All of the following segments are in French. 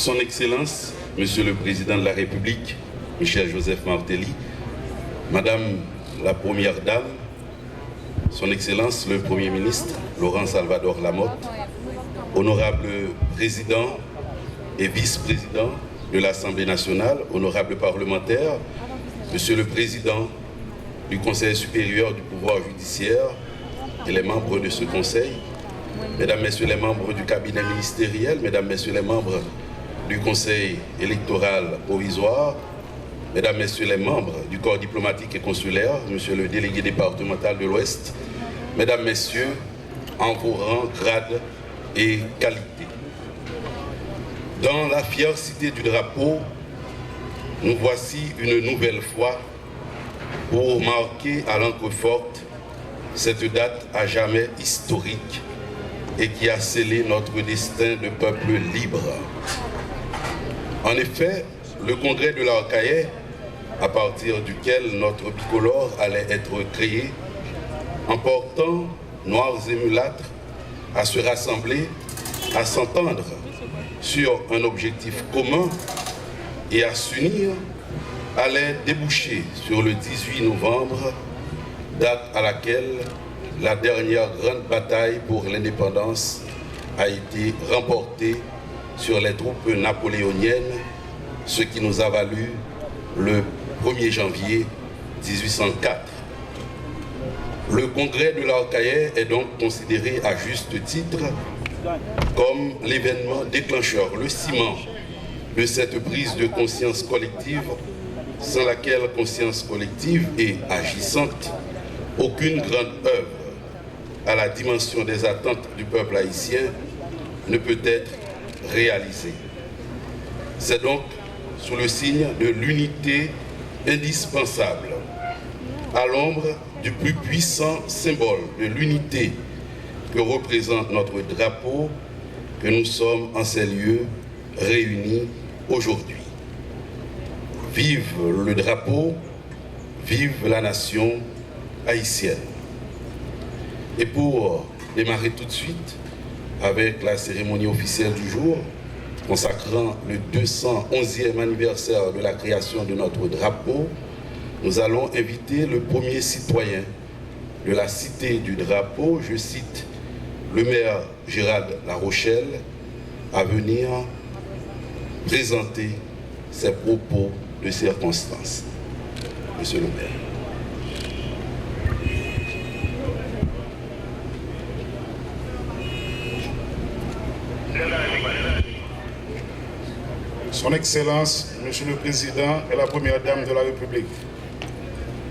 Son Excellence, Monsieur le Président de la République, Michel Joseph Martelly, Madame la Première Dame, Son Excellence le Premier ministre, Laurent Salvador Lamotte, honorable Président et Vice-président de l'Assemblée nationale, honorables parlementaires, Monsieur le Président du Conseil supérieur du pouvoir judiciaire et les membres de ce Conseil, Mesdames, Messieurs les membres du cabinet ministériel, Mesdames, Messieurs les membres du Conseil électoral provisoire, Mesdames, Messieurs les membres du corps diplomatique et consulaire, Monsieur le délégué départemental de l'Ouest, Mesdames, Messieurs, en vos rangs, grades et qualités. Dans la fière cité du drapeau, nous voici une nouvelle fois pour marquer à l'encre forte cette date à jamais historique et qui a scellé notre destin de peuple libre. En effet, le congrès de l'Arcahaie, à partir duquel notre bicolore allait être créé, en portant noirs et mulâtres à se rassembler, à s'entendre sur un objectif commun et à s'unir, allait déboucher sur le 18 novembre, date à laquelle la dernière grande bataille pour l'indépendance a été remportée sur les troupes napoléoniennes, ce qui nous a valu le 1er janvier 1804. Le congrès de l'Arcahaie est donc considéré à juste titre comme l'événement déclencheur, le ciment de cette prise de conscience collective, sans laquelle conscience collective et agissante, aucune grande œuvre à la dimension des attentes du peuple haïtien ne peut être réalisée. C'est donc sous le signe de l'unité indispensable, à l'ombre du plus puissant symbole de l'unité que représente notre drapeau, que nous sommes en ces lieux réunis aujourd'hui. Vive le drapeau, vive la nation haïtienne. Et pour démarrer tout de suite avec la cérémonie officielle du jour, consacrant le 211e anniversaire de la création de notre drapeau, nous allons inviter le premier citoyen de la cité du drapeau, je cite le maire Gérald Larochelle, à venir présenter ses propos de circonstance. Monsieur le maire. Son Excellence, Monsieur le Président et la Première Dame de la République.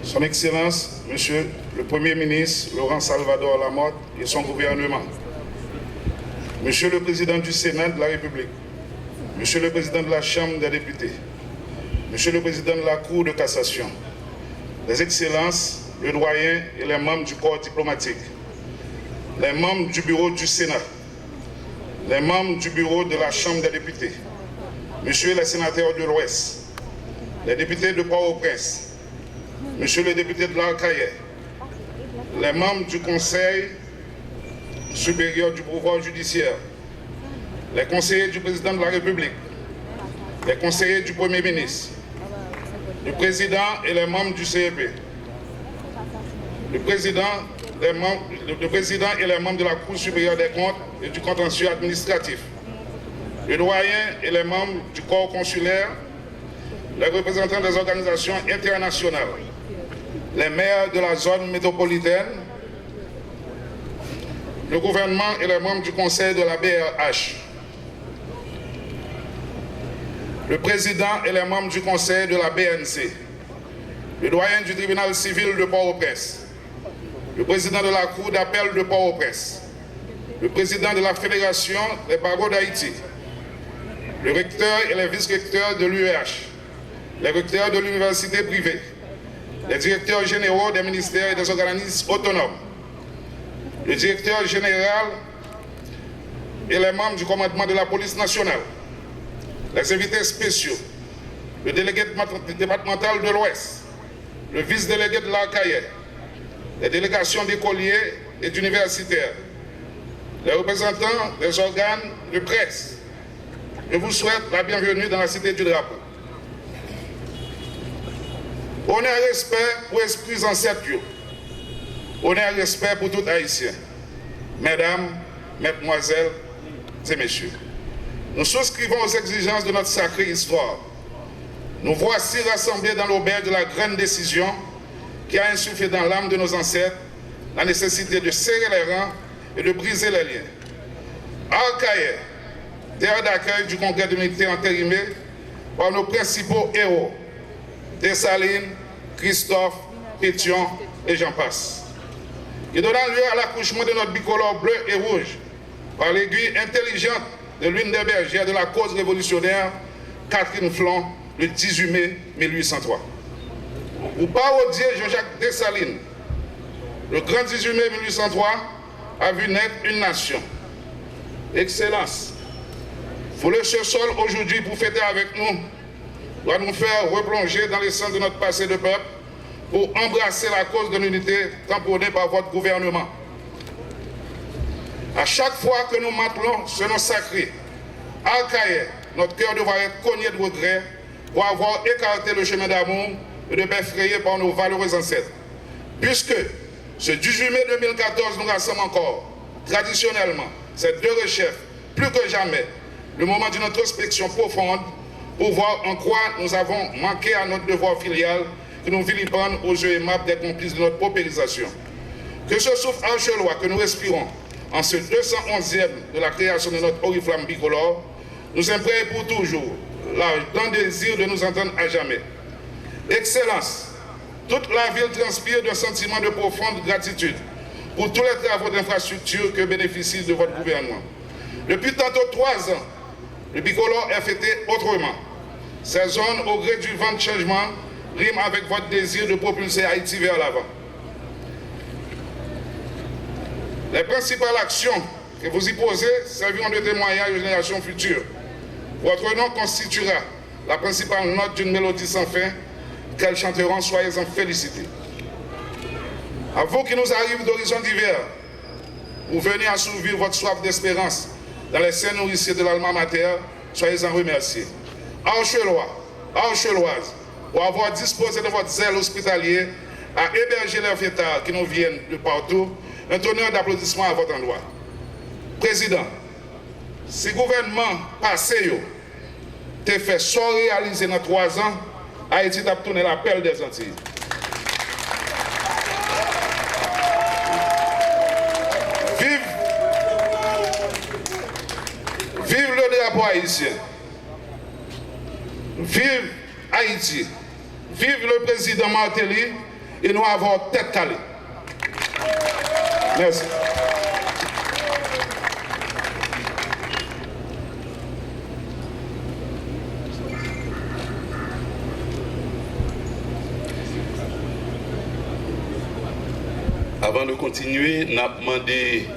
Son Excellence, Monsieur le Premier ministre Laurent Salvador Lamotte et son gouvernement. Monsieur le Président du Sénat de la République. Monsieur le Président de la Chambre des députés. Monsieur le Président de la Cour de cassation. Les Excellences, le doyen et les membres du corps diplomatique. Les membres du bureau du Sénat. Les membres du bureau de la Chambre des députés. Messieurs les sénateurs de l'Ouest, les députés de Port-au-Prince, Monsieur le député de l'Arcahaie, les membres du Conseil supérieur du pouvoir judiciaire, les conseillers du président de la République, les conseillers du Premier ministre, le président et les membres du CEP, le président et les membres de la Cour supérieure des comptes et du contentieux administratif, le doyen et les membres du corps consulaire, les représentants des organisations internationales, les maires de la zone métropolitaine, le gouvernement et les membres du conseil de la BRH, le président et les membres du conseil de la BNC, le doyen du tribunal civil de Port-au-Prince, le président de la Cour d'appel de Port-au-Prince, le président de la Fédération des barreaux d'Haïti, le recteur et les vice-recteurs de l'UEH, les recteurs de l'université privée, les directeurs généraux des ministères et des organismes autonomes, le directeur général et les membres du commandement de la police nationale, les invités spéciaux, le délégué départemental de l'Ouest, le vice-délégué de l'Arcahaie, les délégations d'écoliers et d'universitaires, les représentants des organes de presse, je vous souhaite la bienvenue dans la cité du drapeau. Honneur et respect pour l'esprit ancêtre. Honneur et respect pour tout Haïtien. Mesdames, Mesdemoiselles et Messieurs, nous souscrivons aux exigences de notre sacrée histoire. Nous voici rassemblés dans l'auberge de la grande décision qui a insufflé dans l'âme de nos ancêtres la nécessité de serrer les rangs et de briser les liens. Al-Kaye, terre d'accueil du congrès de l'unité entérimé par nos principaux héros, Dessalines, Christophe, Pétion et j'en passe. Qui donnant lieu à l'accouchement de notre bicolore bleu et rouge par l'aiguille intelligente de l'une des bergères de la cause révolutionnaire, Catherine Flon, le 18 mai 1803. Ou parodier Jean-Jacques Dessalines, le grand 18 mai 1803 a vu naître une nation. Excellence, fouler ce sol aujourd'hui pour fêter avec nous doit nous faire replonger dans les centres de notre passé de peuple pour embrasser la cause de l'unité tamponnée par votre gouvernement. À chaque fois que nous m'appelons ce nom sacré, Al-Kaye, notre cœur devra être cogné de regret pour avoir écarté le chemin d'amour et de paix frayé par nos valeureux ancêtres. Puisque ce 18 mai 2014 nous rassemble encore, traditionnellement, ces deux chefs, plus que jamais, le moment d'une introspection profonde pour voir en quoi nous avons manqué à notre devoir filial qui nous vilipendent aux yeux aimables des complices de notre paupérisation. Que ce souffle archelois que nous respirons en ce 211e de la création de notre oriflamme bicolore nous imprègne pour toujours l'ardent désir de nous entendre à jamais. Excellence, toute la ville transpire d'un sentiment de profonde gratitude pour tous les travaux d'infrastructure que bénéficie de votre gouvernement. Depuis tantôt 3 ans, le bicolore est fêté autrement. Ces zones, au gré du vent de changement, riment avec votre désir de propulser Haïti vers l'avant. Les principales actions que vous y posez serviront de témoignage aux générations futures. Votre nom constituera la principale note d'une mélodie sans fin qu'elles chanteront, soyez-en félicités. À vous qui nous arrivent d'horizons divers, vous venez assouvir votre soif d'espérance dans les saints nourriciers de l'Alma Mater, soyez-en remerciés. Archelois, Archeloises, pour avoir disposé de votre zèle hospitalier à héberger les fêtards qui nous viennent de partout, un tonnerre d'applaudissements à votre endroit. Président, si le gouvernement passé t'a fait sans réaliser dans 3 ans, Haïti t'a tourné la pelle des Antilles. Vive le drapeau haïtien. Vive Haïti. Vive le président Martelly et nous avons tête calée. Merci. Avant de continuer, nous avons demandé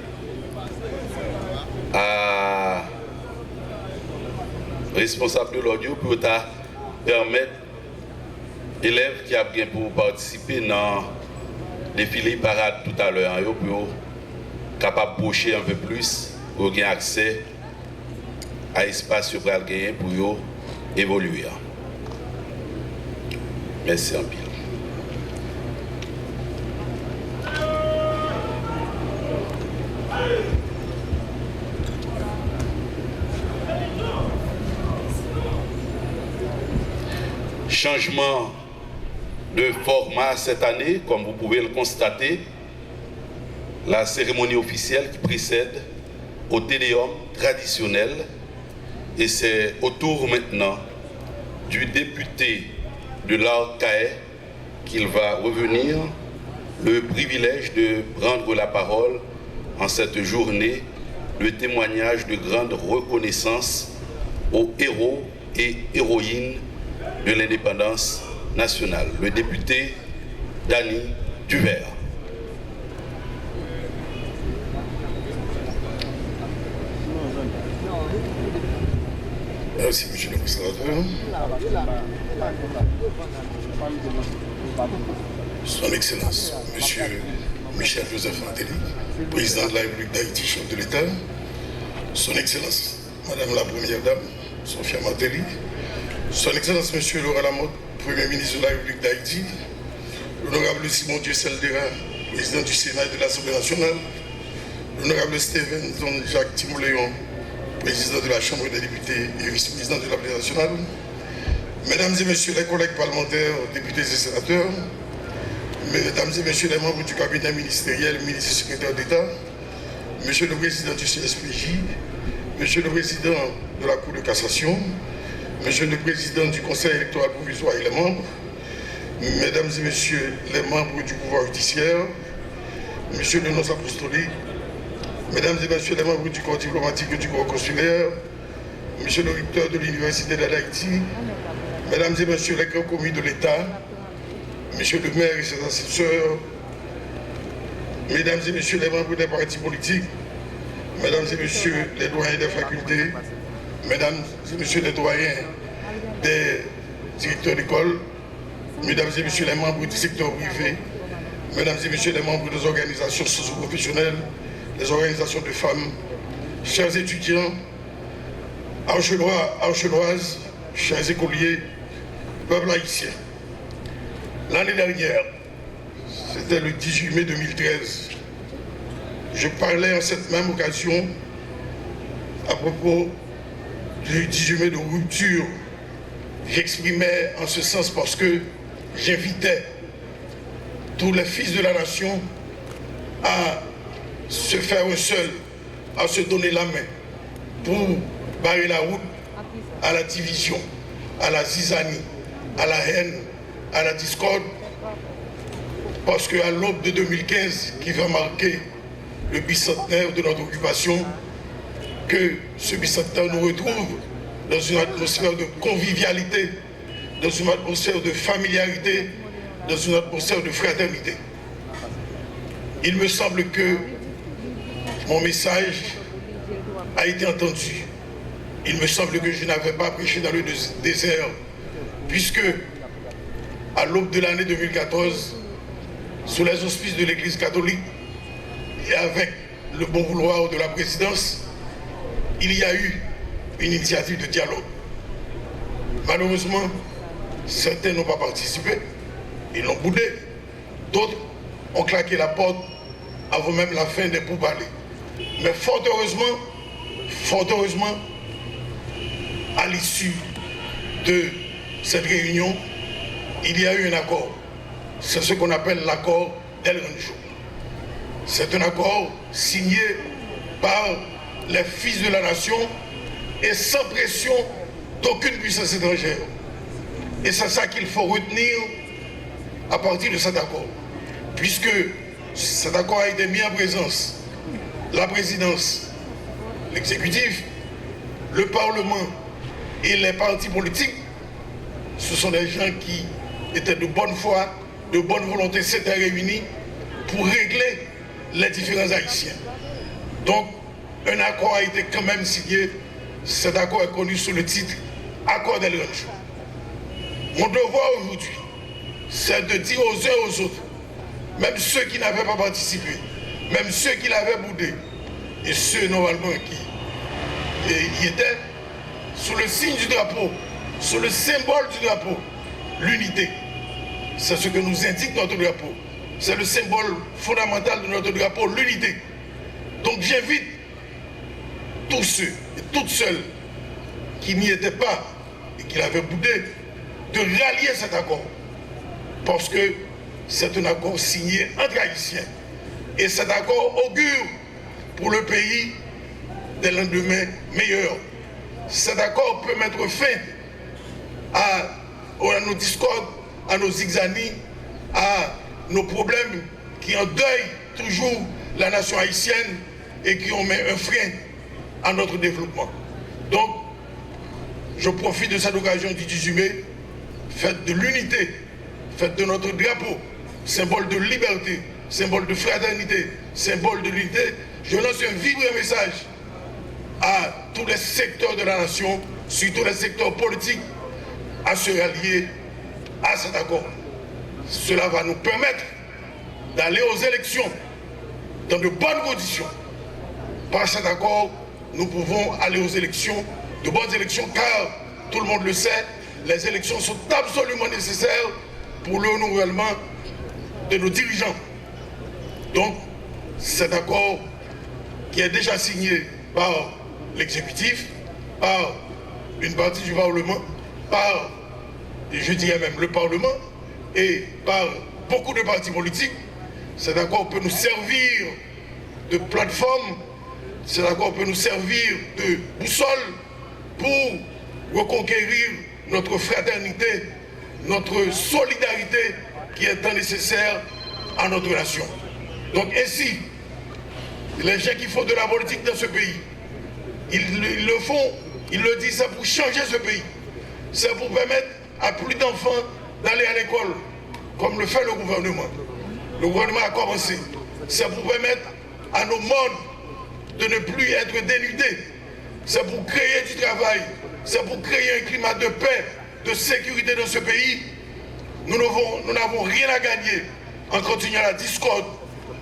à responsable de l'audio pour permettre aux élèves qui ont bien pour participer dans le défilé parade tout à l'heure, pour capable de boucher un peu plus, pour avoir accès à l'espace pour gagner pour évoluer. Merci en pile. Changement de format cette année, comme vous pouvez le constater, la cérémonie officielle qui précède au Téléum traditionnel, et c'est au tour maintenant du député de l'Al-Kaye qu'il va revenir le privilège de prendre la parole en cette journée de témoignage de grande reconnaissance aux héros et héroïnes de l'indépendance nationale, le député Dany Duvert. Merci, monsieur le conservateur. Son Excellence, monsieur Michel Joseph Martelly, président de la République d'Haïti, chef de l'État. Son Excellence, madame la Première Dame, Sophia Martelly, Son Excellence Monsieur Laurent Lamotte, Premier ministre de la République d'Haïti, l'honorable Simon Dieu-Seldera, président du Sénat et de l'Assemblée nationale, l'honorable Steven Jacques Timoléon, président de la Chambre des députés et vice-président de l'Assemblée nationale, mesdames et messieurs les collègues parlementaires, députés et sénateurs, mesdames et messieurs les membres du cabinet ministériel, ministres et secrétaires d'État, monsieur le président du CSPJ, monsieur le président de la Cour de cassation, monsieur le président du Conseil électoral provisoire et les membres, mesdames et messieurs les membres du pouvoir judiciaire, monsieur le nonce apostolique, mesdames et messieurs les membres du corps diplomatique et du corps consulaire, monsieur le recteur de l'Université d'Haïti, mesdames et messieurs les grands commis de l'État, monsieur le maire et ses assesseurs, mesdames et messieurs les membres des partis politiques, mesdames et messieurs les doyens des facultés, mesdames et messieurs les doyens des directeurs d'école, mesdames et messieurs les membres du secteur privé, mesdames et messieurs les membres des organisations socio-professionnelles, des organisations de femmes, chers étudiants, Archelois, Archeloises, chers écoliers, peuple haïtien. L'année dernière, c'était le 18 mai 2013, je parlais en cette même occasion à propos du 18 mai de rupture. J'exprimais en ce sens parce que j'invitais tous les fils de la nation à se faire un seul, à se donner la main pour barrer la route à la division, à la zizanie, à la haine, à la discorde, parce qu'à l'aube de 2015, qui va marquer le bicentenaire de notre occupation, que ce bicentenaire nous retrouve dans une atmosphère de convivialité, dans une atmosphère de familiarité, dans une atmosphère de fraternité. Il me semble que mon message a été entendu. Il me semble que je n'avais pas prêché dans le désert, puisque à l'aube de l'année 2014, sous les auspices de l'Église catholique et avec le bon vouloir de la présidence, il y a eu une initiative de dialogue. Malheureusement, certains n'ont pas participé, ils l'ont boudé. D'autres ont claqué la porte avant même la fin des pourparlers. Mais fort heureusement, à l'issue de cette réunion, il y a eu un accord. C'est ce qu'on appelle l'accord d'El Rancho. C'est un accord signé par les fils de la nation et sans pression d'aucune puissance étrangère. Et c'est ça qu'il faut retenir à partir de cet accord. Puisque cet accord a été mis en présence, la présidence, l'exécutif, le Parlement et les partis politiques, ce sont des gens qui étaient de bonne foi, de bonne volonté, s'étaient réunis pour régler les différents haïtiens. Donc, un accord a été quand même signé. Cet accord est connu sous le titre Accord d'El Rancho. Mon devoir aujourd'hui, c'est de dire aux uns et aux autres, même ceux qui n'avaient pas participé, même ceux qui l'avaient boudé, et ceux normalement qui étaient sous le signe du drapeau, sous le symbole du drapeau, l'unité. C'est ce que nous indique notre drapeau. C'est le symbole fondamental de notre drapeau, l'unité. Donc j'invite tous ceux et toutes celles qui n'y étaient pas et qui l'avaient boudé de rallier cet accord. Parce que c'est un accord signé entre Haïtiens. Et cet accord augure pour le pays des lendemains meilleurs. Cet accord peut mettre fin à nos discordes, à nos zigzanis, à nos problèmes qui endeuillent toujours la nation haïtienne et qui ont mis un frein à notre développement. Donc, je profite de cette occasion du 18 mai, fête de l'unité, fête de notre drapeau, symbole de liberté, symbole de fraternité, symbole de l'unité. Je lance un vibrant message à tous les secteurs de la nation, surtout les secteurs politiques, à se rallier à cet accord. Cela va nous permettre d'aller aux élections dans de bonnes conditions. Par cet accord, nous pouvons aller aux élections de bonnes élections, car tout le monde le sait, les élections sont absolument nécessaires pour le renouvellement de nos dirigeants. Donc, cet accord qui est déjà signé par l'exécutif, par une partie du Parlement, par, je dirais même le Parlement, et par beaucoup de partis politiques, cet accord peut nous servir de plateforme, cet accord peut nous servir de boussole pour reconquérir notre fraternité, notre solidarité qui est tant nécessaire à notre nation. Donc ainsi, les gens qui font de la politique dans ce pays, ils le font, ils le disent, c'est pour changer ce pays. C'est pour permettre à plus d'enfants d'aller à l'école, comme le fait le gouvernement. Le gouvernement a commencé. C'est pour permettre à nos mondes de ne plus être dénudés. C'est pour créer du travail. C'est pour créer un climat de paix, de sécurité dans ce pays. Nous n'avons rien à gagner en continuant la discorde,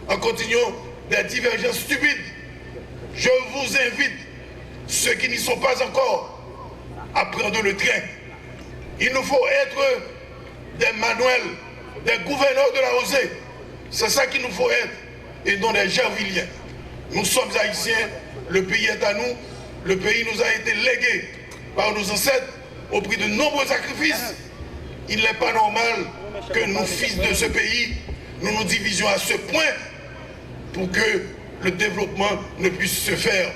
en continuant des divergences stupides. Je vous invite, ceux qui n'y sont pas encore, à prendre le train. Il nous faut être des Manuel, des gouverneurs de la Rosée. C'est ça qu'il nous faut être, et non des Gervilliens. Nous sommes haïtiens, le pays est à nous, le pays nous a été légué par nos ancêtres au prix de nombreux sacrifices. Il n'est pas normal que nous, fils de ce pays, nous nous divisions à ce point pour que le développement ne puisse se faire.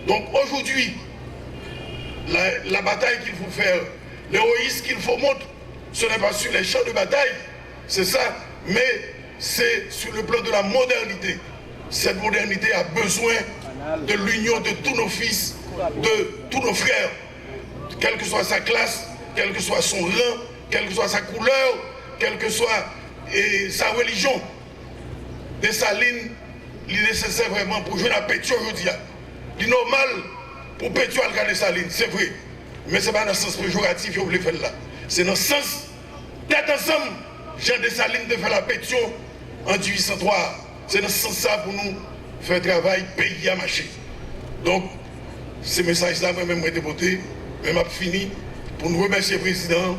Donc aujourd'hui, la bataille qu'il faut faire, l'héroïsme qu'il faut montrer, ce n'est pas sur les champs de bataille, c'est ça, mais c'est sur le plan de la modernité. Cette modernité a besoin de l'union de tous nos fils, de tous nos frères, quelle que soit sa classe, quel que soit son rang, quelle que soit sa couleur, quelle que soit sa religion. Dessalines, il est nécessaire vraiment pour jouer la Pétion aujourd'hui. Il est normal pour Pétion à Dessalines, c'est vrai. Mais ce n'est pas dans le sens péjoratif que vous voulez faire là. C'est dans le sens d'être ensemble. Jean Dessalines de faire la Pétion en 1803. C'est dans ce sens-là pour nous faire travail, pays à marcher. Donc, ces messages-là, moi-même, été voté, même à fini, pour nous remercier le président,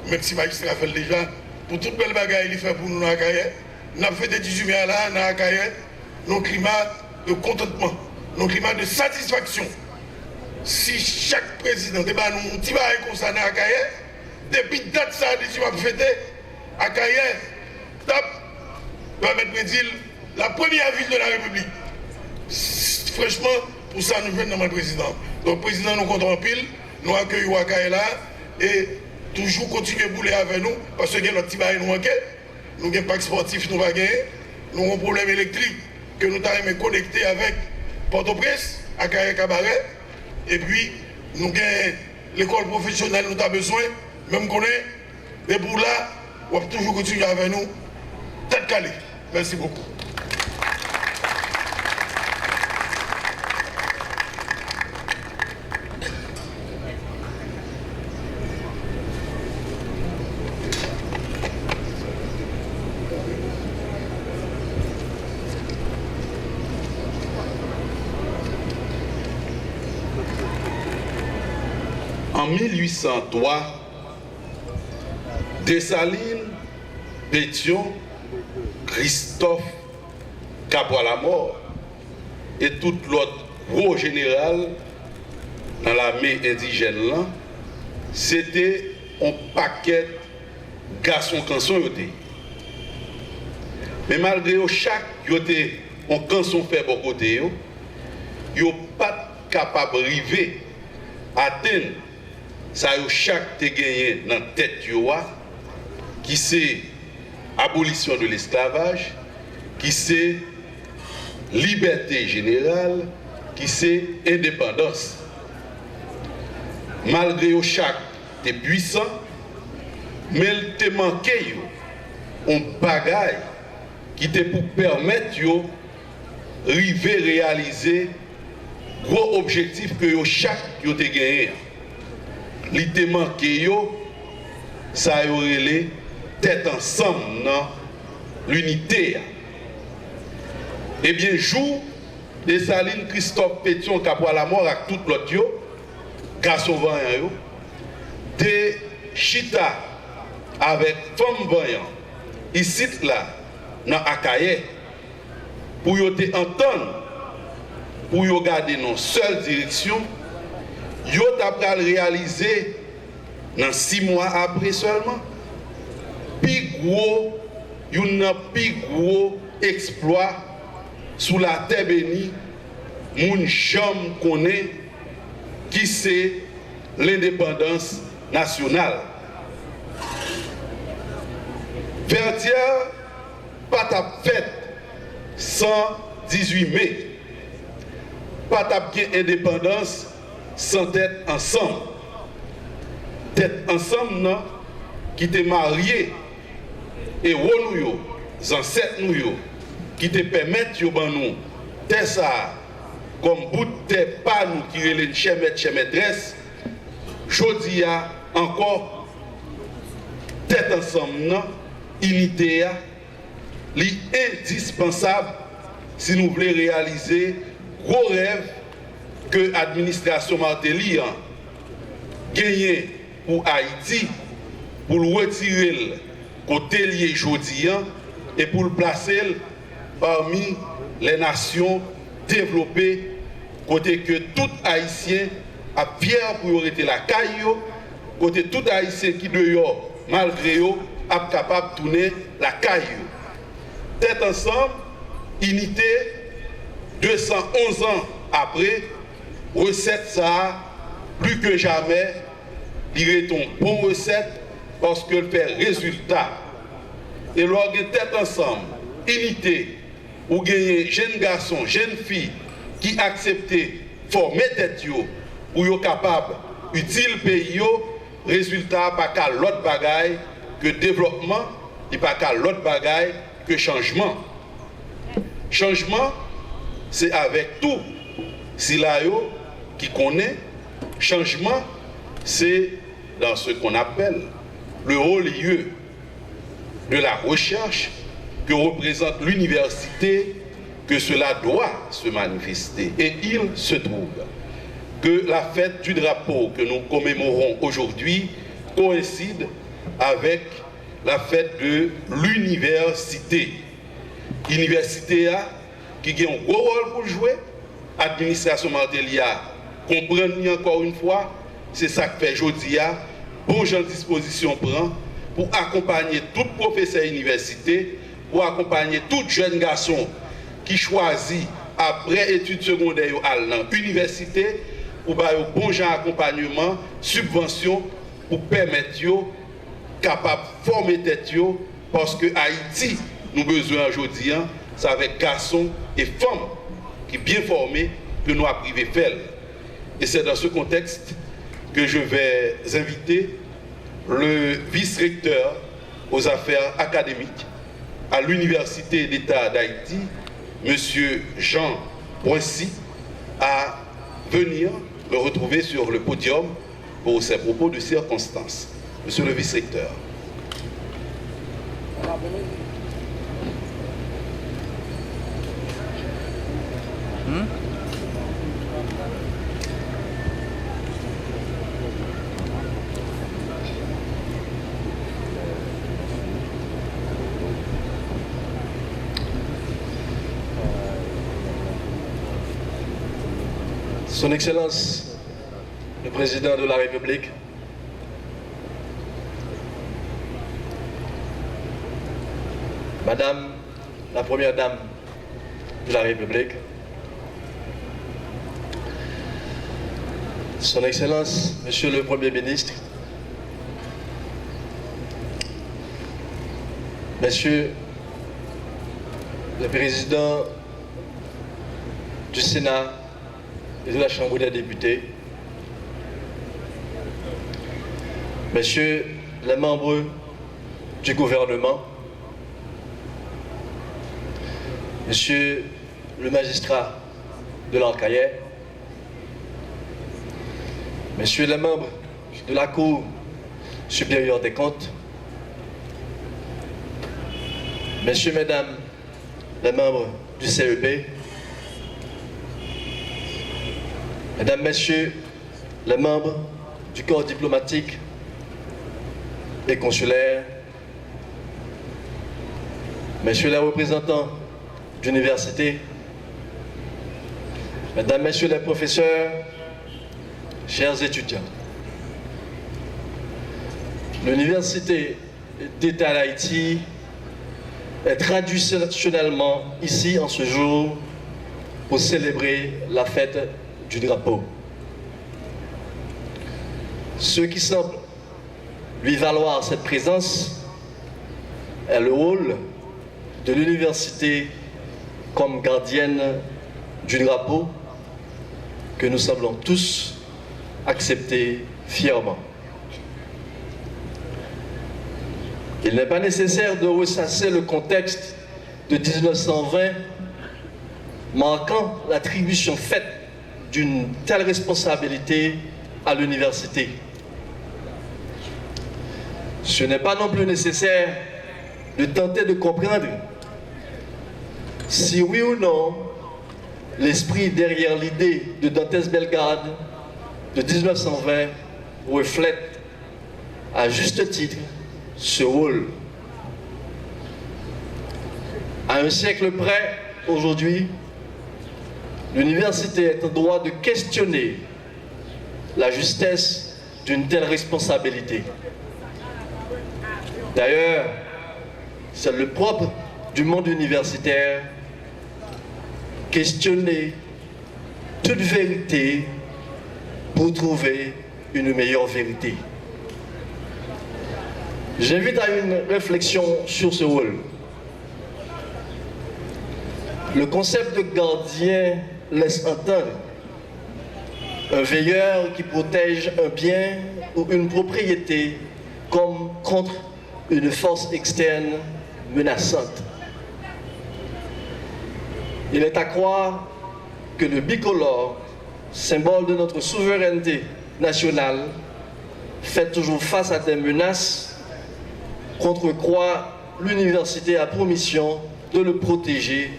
même si le magistrat fait déjà, pour toute belle bagaille qu'il fait pour nous dans la carrière. Nous avons fait des 18 mai là, dans la carrière, nos climats de contentement, nos climats de satisfaction. Si chaque président débat nous un petit bail comme ça dans la carrière, depuis date ça, je vais fêter à carrière, top, permettre de dire la première ville de la République. Franchement, pour ça, nous venons dans le président. Donc, le président nous compte en pile, nous accueillons à Kaela et toujours continuer à bouler avec nous parce que notre petit bail nous manque. Nous avons un parc sportif, nous avons un problème électrique que nous avons connecté avec Port-au-Prince, à Kaela Cabaret. Et puis, nous avons l'école professionnelle, nous avons besoin, même qu'on est des bouts là, on va toujours continuer avec nous, tête calée. Merci beaucoup. En 1803, Dessalines, Pétion, Christophe Capois-la-Mort et tout l'autre gros général dans l'armée indigène là, c'était un paquet de garçons canson. Mais malgré chaque yoté un canson fait bon côté, yo pas capable de arriver à atteindre ça yo chaque te gagné dans tête yo qui c'est abolition de l'esclavage, qui c'est liberté générale, qui c'est indépendance. Malgré chaque te puissant, mais il te manqué un bagage qui te pour permettre yo river réaliser gros objectif que yo chaque yo te gagné. Il te manqué yo ça yo relé tête ensemble dans l'unité. Eh bien, jour Dessalines, Christophe Pétion, Capois-la-Mort avec tout l'autre, garçons vaillants, de chita avec femmes vaillantes, ici là, dans Akaye, pour yo te entendre, pour yo garder nos seules directions, yo t'a réaliser dans 6 mois après seulement. Plus gros, yon plus gros exploit sous la terre bénie, moun jam connaît qui c'est l'indépendance nationale. Verdière, pas ta fête sans 18 mai. Pas ta indépendance sans tête ensemble. Tête ensemble, non, qui te marié et nous, ancêtres nous, qui te permettent de nous, t'es ça, comme bout de terre, pas nous qui relèvent chez maîtresse, jodi a encore tête ensemble, non, unité, indispensable si nous voulons réaliser gros rêve que l'administration Martelly a gagné pour Haïti, pour le retirer le côté lié jodi et pour le placer parmi les nations développées, côté que tout Haïtien a fier pour arrêter la caille, côté tout Haïtien qui dehors, malgré eux, a capable de tourner la caille. Tête ensemble, unité, 211 ans après, recette ça, plus que jamais, il est une bonne recette parce qu'elle fait résultat. Et lorsque tête ensemble, unité, ou gagner jeunes garçons, jeunes filles qui acceptent former tête pour être capable utile pays, résultat pas qu'à l'autre bagaille que développement, et pas qu'à l'autre bagaille que changement. Changement, c'est avec tout. Si là qui connaît, changement, c'est dans ce qu'on appelle le haut lieu de la recherche que représente l'université, que cela doit se manifester. Et il se trouve que la fête du drapeau que nous commémorons aujourd'hui coïncide avec la fête de l'université. L'université qui a un gros rôle pour jouer, l'administration Martelly comprendre encore une fois, c'est ça que fait aujourd'hui, bon gens disposition prend pour accompagner tout professeur université, pour accompagner tout jeune garçon qui choisit après études secondaires à l'université, pour avoir bon genre accompagnement, subvention, pour permettre yo capable de former tête yo, parce que Haïti, nous avons besoin aujourd'hui, c'est avec garçons et femmes qui sont bien formés que nous avons privé faire. Et c'est dans ce contexte que je vais inviter le vice-recteur aux affaires académiques à l'Université d'État d'Haïti, M. Jean Poissy, à venir me retrouver sur le podium pour ses propos de circonstance. Monsieur le vice-recteur. Son Excellence, le Président de la République, Madame la Première Dame de la République, Son Excellence, Monsieur le Premier ministre, Monsieur le Président du Sénat et de la Chambre des députés, Messieurs les membres du gouvernement, Monsieur le magistrat de l'Ancaillais, Messieurs les membres de la Cour supérieure des comptes, Messieurs, Mesdames, les membres du CEP, Mesdames, Messieurs, les membres du corps diplomatique et consulaire, messieurs les représentants d'université, mesdames, messieurs les professeurs, chers étudiants, l'Université d'État d'Haïti est traditionnellement ici en ce jour pour célébrer la fête du drapeau. Ce qui semble lui valoir cette présence est le rôle de l'université comme gardienne du drapeau que nous semblons tous accepter fièrement. Il n'est pas nécessaire de ressasser le contexte de 1920 marquant l'attribution faite d'une telle responsabilité à l'université. Ce n'est pas non plus nécessaire de tenter de comprendre si oui ou non l'esprit derrière l'idée de Dantes Bellegarde de 1920 reflète à juste titre ce rôle. À un siècle près, aujourd'hui, l'université est en droit de questionner la justesse d'une telle responsabilité. D'ailleurs, c'est le propre du monde universitaire, questionner toute vérité pour trouver une meilleure vérité. J'invite à une réflexion sur ce rôle. Le concept de gardien laisse entendre un veilleur qui protège un bien ou une propriété comme contre une force externe menaçante. Il est à croire que le bicolore, symbole de notre souveraineté nationale, fait toujours face à des menaces contre quoi l'université a pour mission de le protéger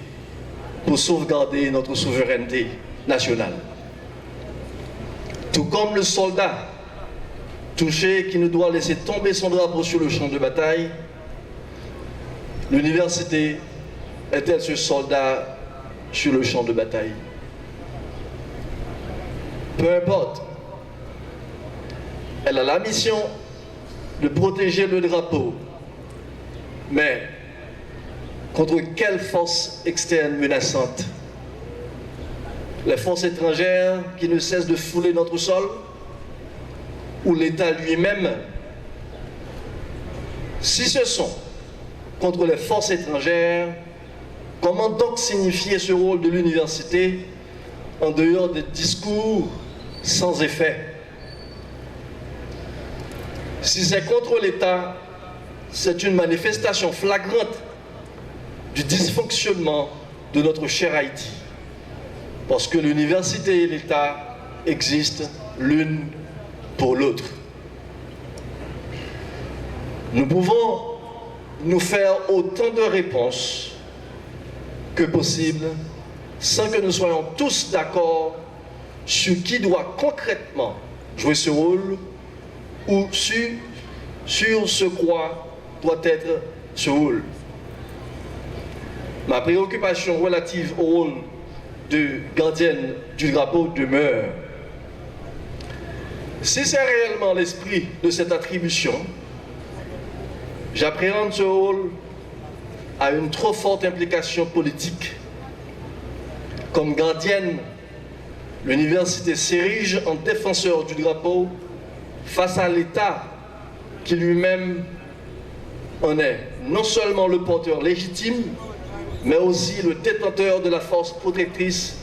pour sauvegarder notre souveraineté nationale. Tout comme le soldat touché qui ne doit laisser tomber son drapeau sur le champ de bataille, l'université est-elle ce soldat sur le champ de bataille? Peu importe, elle a la mission de protéger le drapeau. Mais contre quelle force externe menaçante? Les forces étrangères qui ne cessent de fouler notre sol? Ou l'État lui-même? Si ce sont contre les forces étrangères, comment donc signifier ce rôle de l'université en dehors des discours sans effet? Si c'est contre l'État, c'est une manifestation flagrante du dysfonctionnement de notre cher Haïti. Parce que l'université et l'État existent l'une pour l'autre. Nous pouvons nous faire autant de réponses que possible sans que nous soyons tous d'accord sur qui doit concrètement jouer ce rôle ou sur ce quoi doit être ce rôle. Ma préoccupation relative au rôle de gardienne du drapeau demeure. Si c'est réellement l'esprit de cette attribution, j'appréhende ce rôle à une trop forte implication politique. Comme gardienne, l'université s'érige en défenseur du drapeau face à l'État qui lui-même en est non seulement le porteur légitime, mais aussi le détenteur de la force protectrice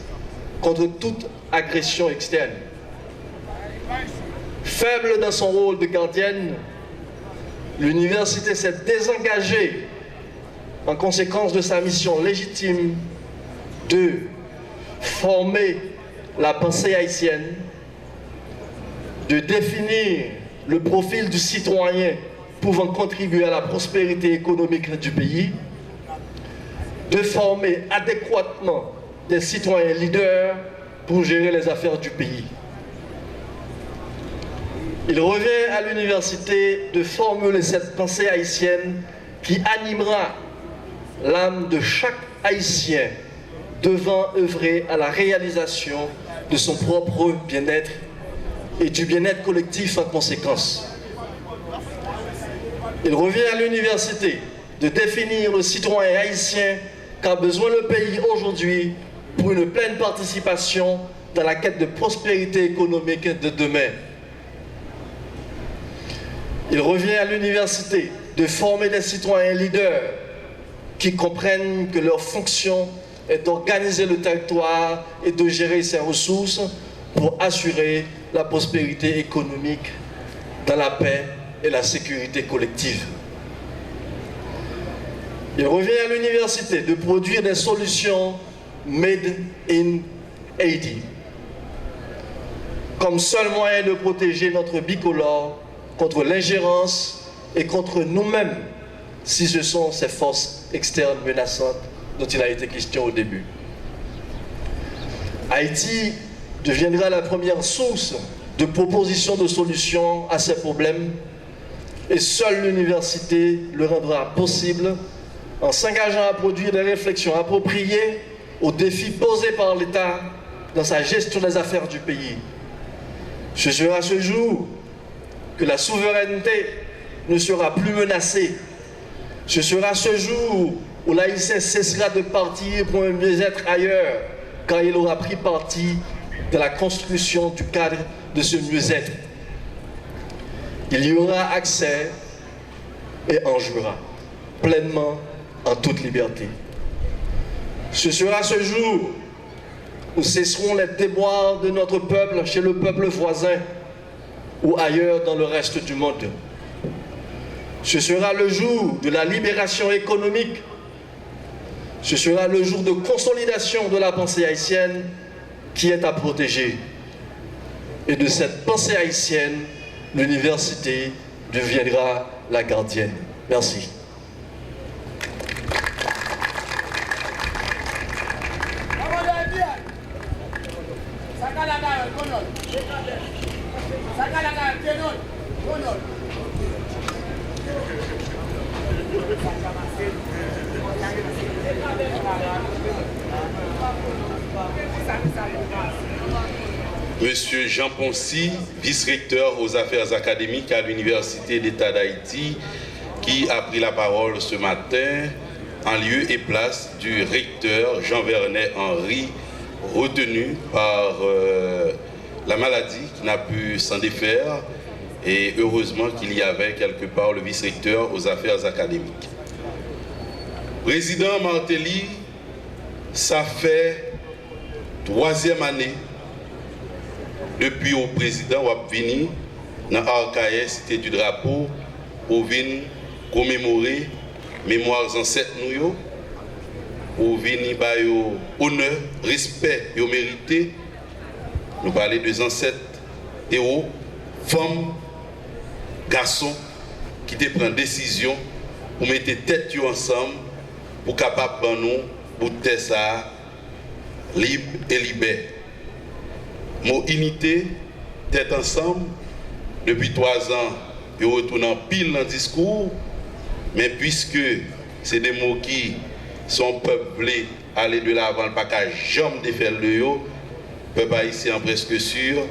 contre toute agression externe. Faible dans son rôle de gardienne, l'université s'est désengagée en conséquence de sa mission légitime de former la pensée haïtienne, de définir le profil du citoyen pouvant contribuer à la prospérité économique du pays, de former adéquatement des citoyens leaders pour gérer les affaires du pays. Il revient à l'université de formuler cette pensée haïtienne qui animera l'âme de chaque Haïtien devant œuvrer à la réalisation de son propre bien-être et du bien-être collectif en conséquence. Il revient à l'université de définir le citoyen haïtien qu'a besoin le pays aujourd'hui pour une pleine participation dans la quête de prospérité économique de demain. Il revient à l'université de former des citoyens leaders qui comprennent que leur fonction est d'organiser le territoire et de gérer ses ressources pour assurer la prospérité économique dans la paix et la sécurité collective. Il revient à l'université de produire des solutions made in Haiti comme seul moyen de protéger notre bicolore contre l'ingérence et contre nous-mêmes si ce sont ces forces externes menaçantes dont il a été question au début. Haïti deviendra la première source de propositions de solutions à ces problèmes et seule l'université le rendra possible en s'engageant à produire des réflexions appropriées aux défis posés par l'État dans sa gestion des affaires du pays. Ce sera ce jour que la souveraineté ne sera plus menacée. Ce sera ce jour où l'Haïtien cessera de partir pour un mieux-être ailleurs, quand il aura pris parti de la construction du cadre de ce mieux-être. Il y aura accès et en jouera pleinement en toute liberté. Ce sera ce jour où cesseront les déboires de notre peuple chez le peuple voisin ou ailleurs dans le reste du monde. Ce sera le jour de la libération économique. Ce sera le jour de consolidation de la pensée haïtienne qui est à protéger. Et de cette pensée haïtienne, l'université deviendra la gardienne. Merci. Monsieur Jean Poncy, vice-recteur aux affaires académiques à l'Université d'État d'Haïti, qui a pris la parole ce matin en lieu et place du recteur Jean-Vernet Henry, retenu par la maladie qui n'a pu s'en défaire, et heureusement qu'il y avait quelque part le vice-recteur aux affaires académiques. Président Martelly, ça fait 3e année depuis au président ou venu dans l'Arcaïe, cité du drapeau, pour venir commémorer mémoires ancêtres nous, pour venir honneur, respect et mérité. Nous parlons des ancêtres héros, femmes, garçons qui te prennent décision pour mettre tête ensemble pour capable de nous pour ça libre et libère. Mon unité, tête ensemble, depuis 3 ans, je retourne en pile dans le discours, mais puisque c'est des mots qui sont peuplés, aller de l'avant, pas qu'à jamais défaire le yo, peuple haïtien presque sûr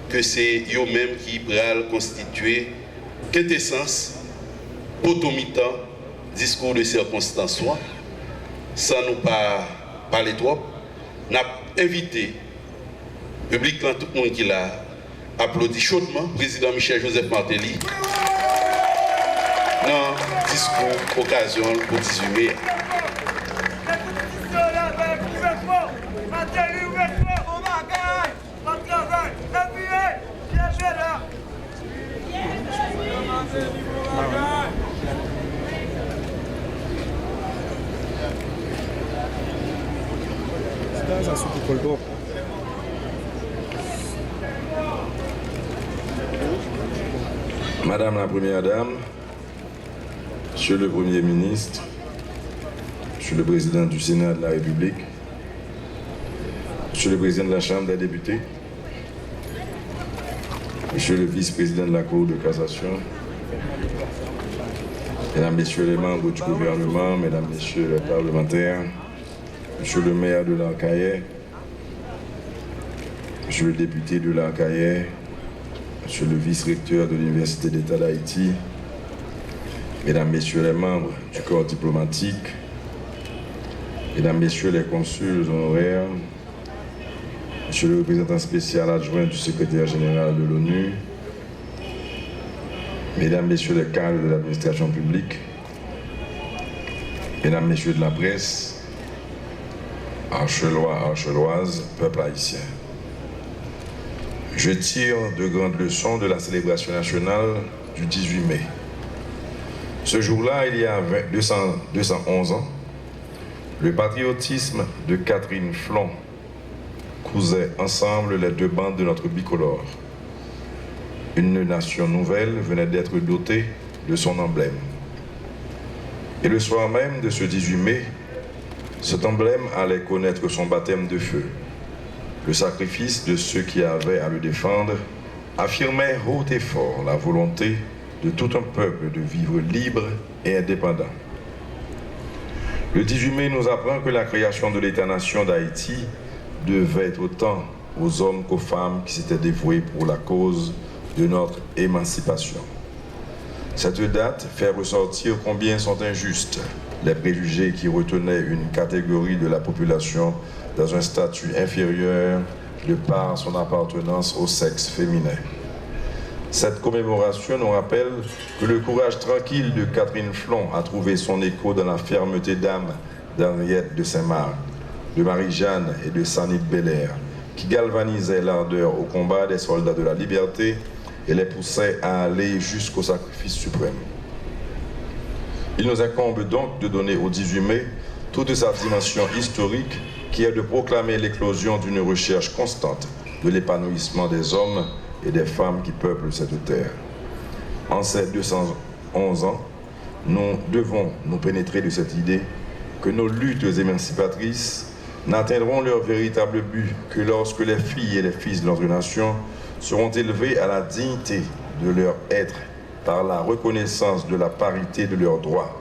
que c'est eux-mêmes qui pourraient constituer quintessence, potomitan, discours de circonstance, sans nous pas parler trop, nous avons invité le public, tout le monde qui l'a applaudi chaudement, président Michel-Joseph Martelly, dans le discours occasion pour 18 mai. Madame la Première Dame, Monsieur le Premier ministre, Monsieur le Président du Sénat de la République, Monsieur le Président de la Chambre des députés, Monsieur le vice-président de la Cour de cassation, Mesdames, Messieurs les membres du gouvernement, Mesdames, Messieurs les parlementaires, Monsieur le maire de l'Arcahaie, Monsieur le député de l'Arcahaie, Monsieur le vice-recteur de l'Université d'État d'Haïti, Mesdames, Messieurs les membres du corps diplomatique, Mesdames, Messieurs les consuls honoraires, Monsieur le représentant spécial adjoint du secrétaire général de l'ONU, Mesdames, Messieurs les cadres de l'administration publique, Mesdames, Messieurs de la presse, Archelois, Archeloises, peuple haïtien. Je tire de grandes leçons de la célébration nationale du 18 mai. Ce jour-là, il y a 211 ans, le patriotisme de Catherine Flon cousait ensemble les deux bandes de notre bicolore. Une nation nouvelle venait d'être dotée de son emblème. Et le soir même de ce 18 mai, cet emblème allait connaître son baptême de feu. Le sacrifice de ceux qui avaient à le défendre affirmait haut et fort la volonté de tout un peuple de vivre libre et indépendant. Le 18 mai nous apprend que la création de l'État-nation d'Haïti devait être autant aux hommes qu'aux femmes qui s'étaient dévoués pour la cause de notre émancipation. Cette date fait ressortir combien sont injustes les préjugés qui retenaient une catégorie de la population dans un statut inférieur de par son appartenance au sexe féminin. Cette commémoration nous rappelle que le courage tranquille de Catherine Flon a trouvé son écho dans la fermeté d'âme d'Henriette de Saint-Marc, de Marie-Jeanne et de Sanit Belair, qui galvanisaient l'ardeur au combat des soldats de la liberté et les poussait à aller jusqu'au sacrifice suprême. Il nous incombe donc de donner au 18 mai toute sa dimension historique qui est de proclamer l'éclosion d'une recherche constante de l'épanouissement des hommes et des femmes qui peuplent cette terre. En ces 211 ans, nous devons nous pénétrer de cette idée que nos luttes émancipatrices n'atteindront leur véritable but que lorsque les filles et les fils de notre nation seront élevés à la dignité de leur être par la reconnaissance de la parité de leurs droits.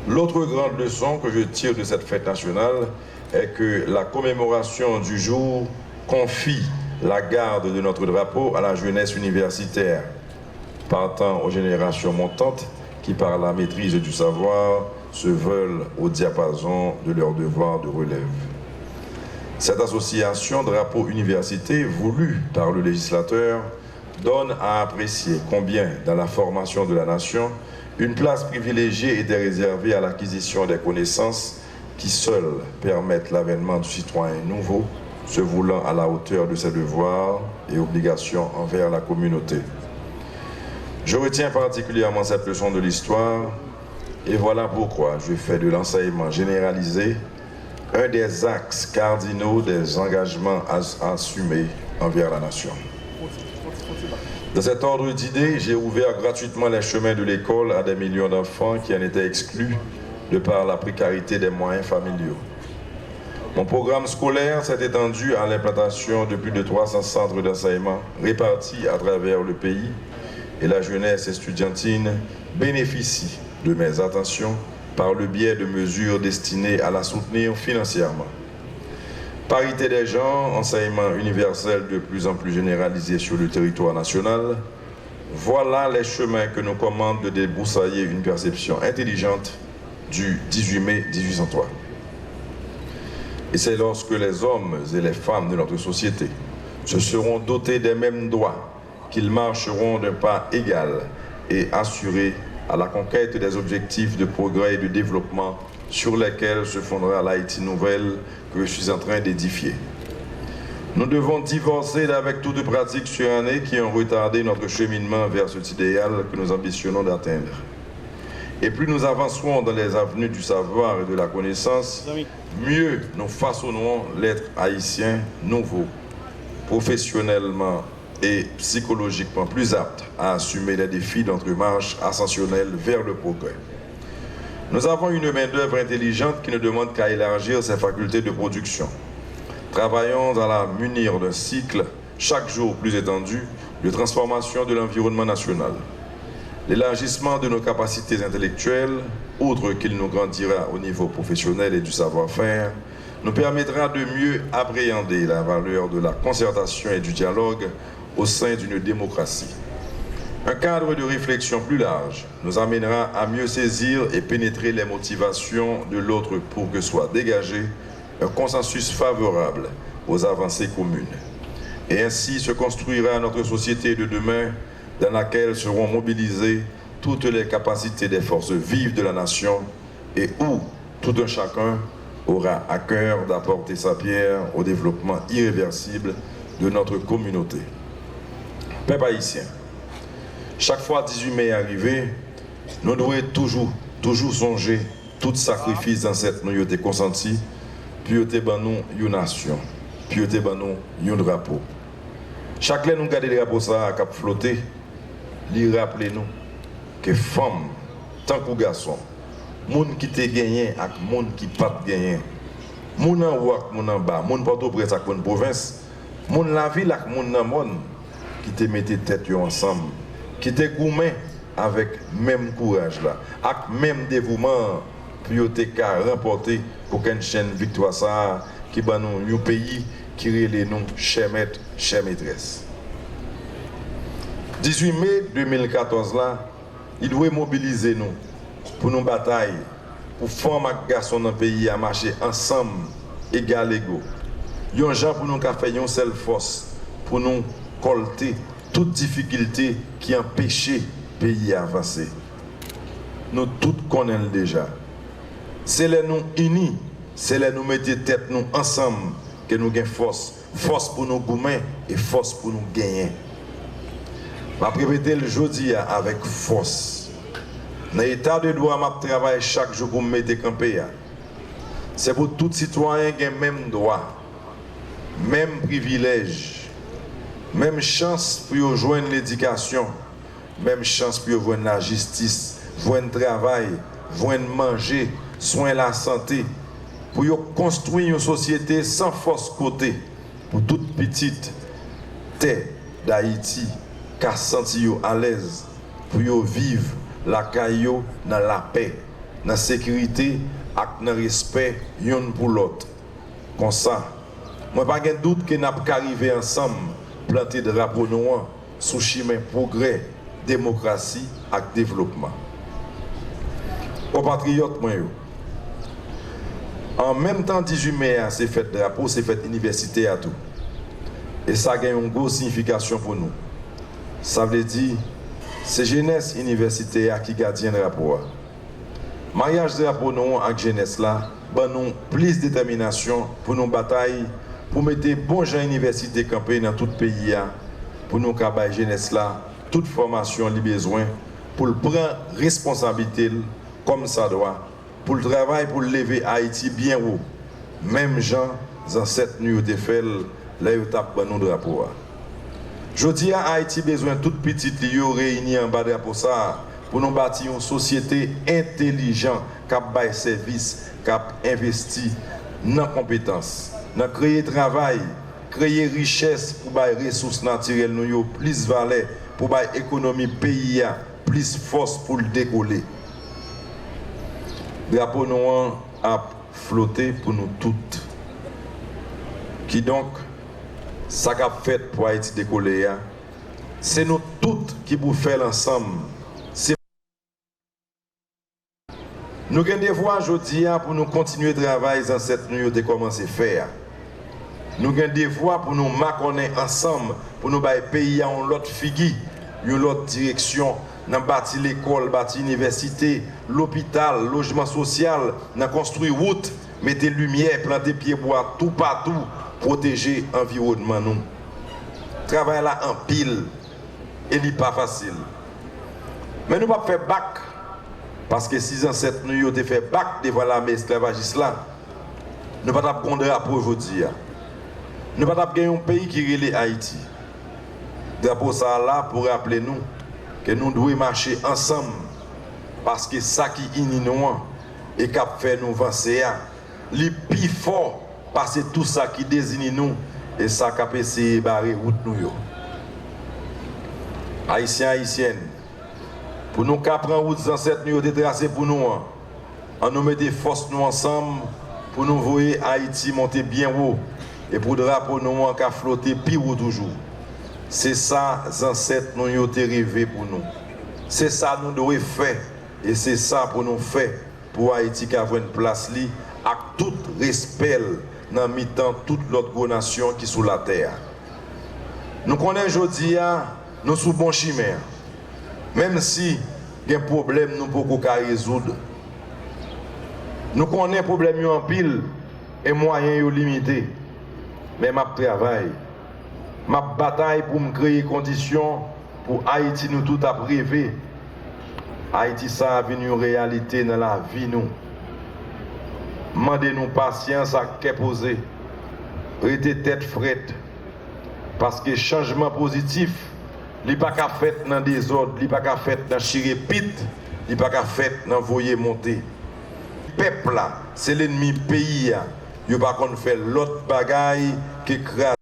L'autre grande leçon que je tire de cette fête nationale est que la commémoration du jour confie la garde de notre drapeau à la jeunesse universitaire, partant aux générations montantes qui, par la maîtrise du savoir, se veulent au diapason de leur devoir de relève. Cette association drapeau-université, voulue par le législateur, donne à apprécier combien, dans la formation de la nation, une place privilégiée était réservée à l'acquisition des connaissances qui seules permettent l'avènement du citoyen nouveau, se voulant à la hauteur de ses devoirs et obligations envers la communauté. Je retiens particulièrement cette leçon de l'histoire et voilà pourquoi je fais de l'enseignement généralisé un des axes cardinaux des engagements assumés envers la nation. Dans cet ordre d'idées, j'ai ouvert gratuitement les chemins de l'école à des millions d'enfants qui en étaient exclus de par la précarité des moyens familiaux. Mon programme scolaire s'est étendu à l'implantation de plus de 300 centres d'enseignement répartis à travers le pays et la jeunesse estudiantine bénéficie de mes attentions par le biais de mesures destinées à la soutenir financièrement. Parité des genres, enseignement universel de plus en plus généralisé sur le territoire national, voilà les chemins que nous commandent de débroussailler une perception intelligente du 18 mai 1803. Et c'est lorsque les hommes et les femmes de notre société se seront dotés des mêmes droits qu'ils marcheront d'un pas égal et assurés à la conquête des objectifs de progrès et de développement sur lesquels se fondera l'Haïti nouvelle que je suis en train d'édifier. Nous devons divorcer avec toute pratique surannée qui ont retardé notre cheminement vers cet idéal que nous ambitionnons d'atteindre. Et plus nous avancerons dans les avenues du savoir et de la connaissance, mieux nous façonnerons l'être haïtien nouveau, professionnellement et psychologiquement plus apte à assumer les défis de notre marche ascensionnelle vers le progrès. Nous avons une main-d'œuvre intelligente qui ne demande qu'à élargir ses facultés de production. Travaillons à la munir d'un cycle chaque jour plus étendue de transformation de l'environnement national. L'élargissement de nos capacités intellectuelles, outre qu'il nous grandira au niveau professionnel et du savoir-faire, nous permettra de mieux appréhender la valeur de la concertation et du dialogue au sein d'une démocratie. Un cadre de réflexion plus large nous amènera à mieux saisir et pénétrer les motivations de l'autre pour que soit dégagé un consensus favorable aux avancées communes. Et ainsi se construira notre société de demain dans laquelle seront mobilisées toutes les capacités des forces vives de la nation et où tout un chacun aura à cœur d'apporter sa pierre au développement irréversible de notre communauté. Peuple haïtien, chaque fois 18 mai arrivé, nous devons toujours songer tout sacrifice dans cette nous été consenti, puis nous avons une nation, puis nous avons un drapeau. Chaque fois nous regardons le drapeau ça qui a flotté, lui rappelez-nous que femmes, tant que garçons, monde qui te gagné avec monde qui pas gagné, monde en haut avec monde en bas, monde partout près avec monde province, monde la ville avec monde dans monde qui te mettait tête ensemble, qui te gourmand avec même courage là, avec même dévouement pour te remporter pour qu'une chaîne victoire ça qui ba nous un pays qui relève nous chers maîtres, chères maîtresses. 18 mai 2014 là, il doit mobiliser nous pour nos batailles, pour femmes et garçons dans le pays à marcher ensemble, égal égaux. Yon gens pour nous faire une seule force, pour nous colter toute difficulté qui empêche le pays d'avancer. Nous tous connaissons déjà. C'est les nous unis, c'est les nous mettre tête nous ensemble que nous gagnons force. Force pour nous goumer et force pour nous gagner. Je vais répéter le jeudi avec force. Dans l'état de droit, je travaille chaque jour pour me mettre campé. C'est pour tout citoyen qui a le même droit, même privilège, même chance pour joindre l'éducation, même chance pour joindre la justice, joindre le travail, joindre manger, soigner la santé, pour construire une société sans force côté, pour toute petite terre d'Haïti, qui a senti à l'aise, pour vivre la caillou dans la paix, dans la sécurité et dans le respect l'un pour l'autre. Comme ça, moi pas de doute que nous allons arriver ensemble, planter des drapeaux noirs sous chemin progrès, démocratie et développement. Aux patriotes, moi, en même temps, 18 mai, c'est fête drapeau, c'est fête université à tout. Et ça a une grosse signification pour nous. Ça veut dire, c'est jeunesse universitaire qui garde le drapeau. Mariage drapeau nous avec jeunesse là, nous plus de détermination pour nos batailles, pour mettre bon gens université campé dans tout le pays, pour nous cabaye jeunesse là, toute formation li besoin, pour le prendre responsabilité comme ça doit, pour le travail pour lever Haïti bien haut. Même gens dans cette nuit de fait, là ils tapent nos drapeaux. Je dis à Haïti besoin toute petite lieu réunie en bas de drapeau ça pour nous bâtir une société intelligente qui a bail service, qui a investi dans la compétence, dans créer travail, créer richesse pour bail ressources naturelles nous plus valeur pour bail économie pays plus force pour le décoller. Drapeau noir a flotté pour nous toutes. Qui donc ça qu'a fait pour Haïti décoller, c'est nous toutes qui vous faire ensemble. Nous avons des voies aujourd'hui pour nous continuer de travailler dans cette nuit de commencer à faire. Nous avons des voies pour nous marquer ensemble, pour nous faire pays en l'autre figure, une autre direction, dans bâtir l'école, bâtir l'université, l'hôpital, le logement social, dans construire route, mettre lumière, planter pieds bois, tout partout. Protéger l'environnement nous. Travail là en pile et il n'est pas facile. Mais nous ne pouvons pas faire bac parce que 6 ans, 7 nous avons fait bac devant l'armée esclavagiste là. Nous ne pouvons pas prendre drapeau aujourd'hui. Nous ne pouvons pas gagner un pays qui relève Haïti. Drapeau ça là pour rappeler nous que nous devons marcher ensemble parce que ça qui unit nous et qui fait nous avancer, le plus fort. Parce que tout ça qui désigne nous et ça qu'a essayé barrer route nous yo. Haïtiens, haïtiennes, pour nous qu'à prendre route ancêtres nous ont tracé pour nous, on nous met des forces nous ensemble pour nous voir Haïti monter bien haut et pour le drapeau nous qu'à flotter plus haut toujours. C'est ça les ancêtres nous ont rêvé pour nous. C'est ça nous devons faire et c'est ça pour nous faire pour Haïti qui a une place li avec tout respect dans mi-temps toute l'autre nation qui est sous la terre. Nous connaissons aujourd'hui, nous sommes bon chimère. Même si il y a un problème, nous ne pouvons pas résoudre. Nous connaissons un problème en pile et moyens limités. Mais je travaille. Je bataille pour me créer des conditions pour Haïti nous tout à rêver. Haïti ça a venu une réalité dans la vie nous. Mandez-nous patience à qu'est posé. Restez tête frette. Parce que changement positif, il n'est pas qu'à faire dans le désordre, il n'est pas qu'à faire dans chirépite, il n'est pas qu'à faire dans voyer monter. Le peuple là, c'est l'ennemi pays. Il n'y a pas qu'on fait l'autre bagaille qui crase.